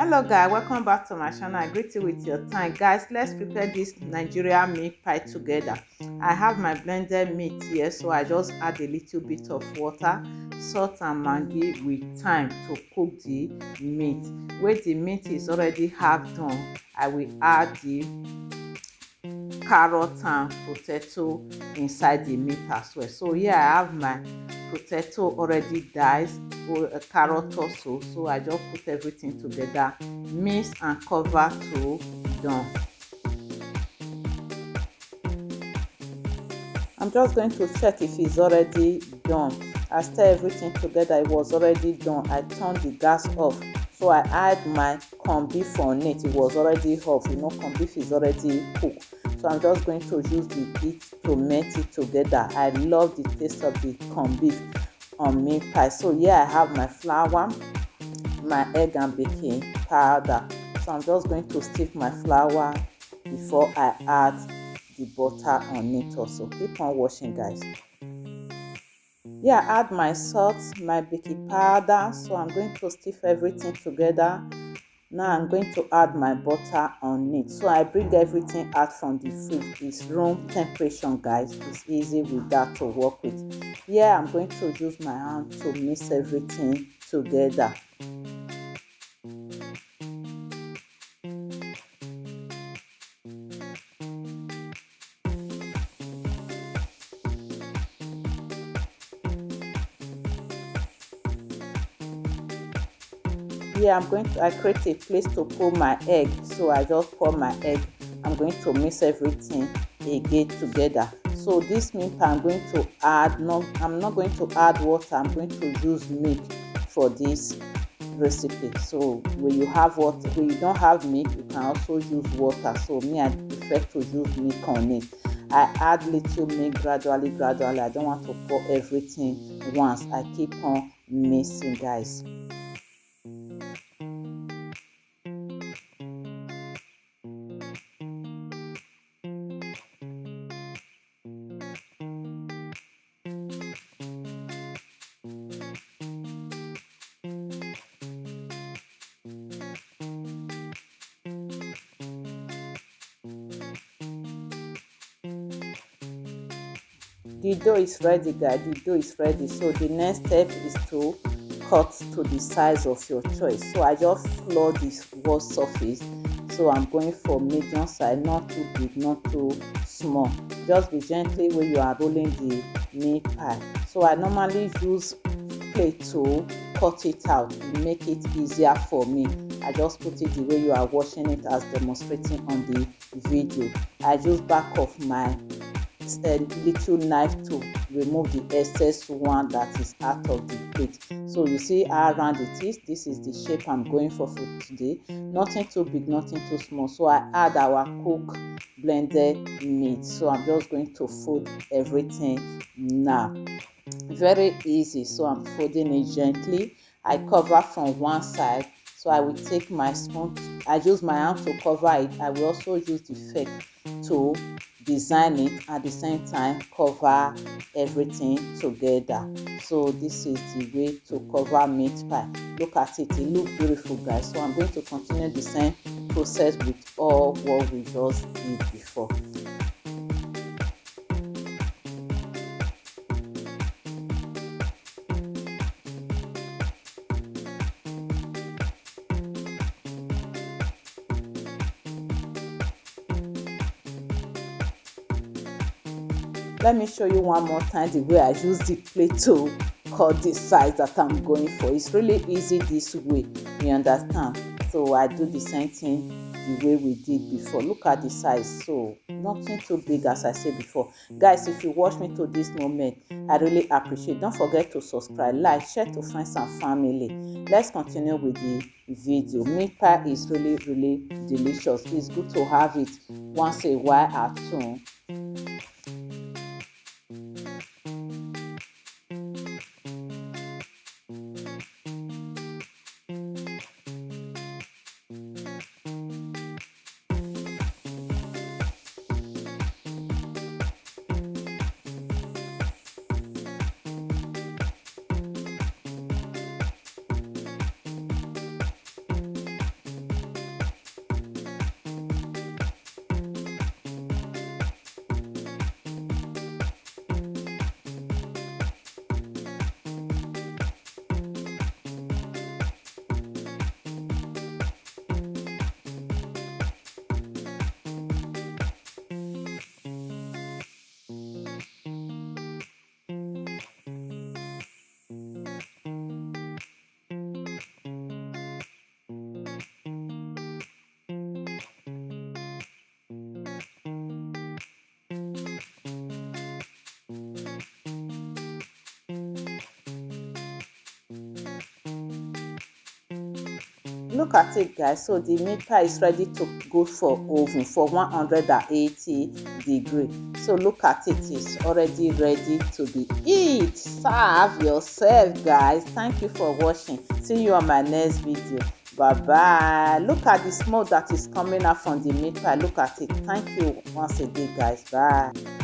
Hello guys, welcome back to my channel. I greet you with your time. Guys, let's prepare this Nigerian meat pie together. I have my blended meat here, so I just add a little bit of water, salt and maggi with thyme to cook the meat. When the meat is already half done, I will add the carrot and potato inside the meat as well. So here I have my potato already diced, or a carrot also. So I just put everything together, mix and cover to done. I'm just going to check if it's already done. I stir everything together. It was already done. I turned the gas off, so I add my corned beef on it. It was already off. You know, corned beef is already cooked. So I'm just going to use the heat to melt it together. I love the taste of the corned beef on meat pie. So here I have my flour, my egg and baking powder. So I'm just going to stick my flour before I add the butter on it also. Keep on watching, guys. Yeah, I add my salt, my baking powder. So I'm going to stiff everything together. Now I'm going to add my butter on it. So I bring everything out from the fridge. It's room temperature, guys. It's easy with that to work with. Yeah, I'm going to use my hand to mix everything together. Yeah, I create a place to pour my egg. So I just pour my egg. I'm going to mix everything again together. So this meat I'm going to add, I'm not going to add water. I'm going to use milk for this recipe. So when you have water, when you don't have milk, you can also use water. So me, I prefer to use milk on it. I add little milk gradually. I don't want to pour everything once. I keep on mixing, guys. The dough is ready, guys. The dough is ready. So the next step is to cut to the size of your choice. So I just floor this wall surface. So I'm going for medium size, not too big, not too small. Just be gently when you are rolling the meat pie. So I normally use plate to cut it out to make it easier for me. I just put it the way you are watching it as demonstrating on the video. I use back of my little knife to remove the excess one that is out of the plate. So you see how round it is. This is the shape I'm going for today. Nothing too big, nothing too small. So I add our cooked blended meat. So I'm just going to fold everything now. Very easy. So I'm folding it gently. I cover from one side. So I will take my spoon. I use my hand to cover it. I will also use the fork to design it, at the same time cover everything together. So this is the way to cover meat pie. Look at it, it looks beautiful, guys. So I'm going to continue the same process with all what we just did before. Let me show you one more time the way I use the plate to cut the size that I'm going for. It's really easy this way, you understand? So I do the same thing the way we did before. Look at the size. So nothing too big, as I said before. Guys, if you watch me to this moment, I really appreciate. Don't forget to subscribe, like, share to friends and family. Let's continue with the video. Meat pie is really delicious. It's good to have it once a while at home. look at it, guys. So the meat pie is ready to go for oven for 180 degree. So look at it, it's already ready to be eat. Serve yourself, guys. Thank you for watching. See you on my next video. Bye bye. Look at the smoke that is coming out from the meat pie. Look at it. Thank you once again, guys. Bye.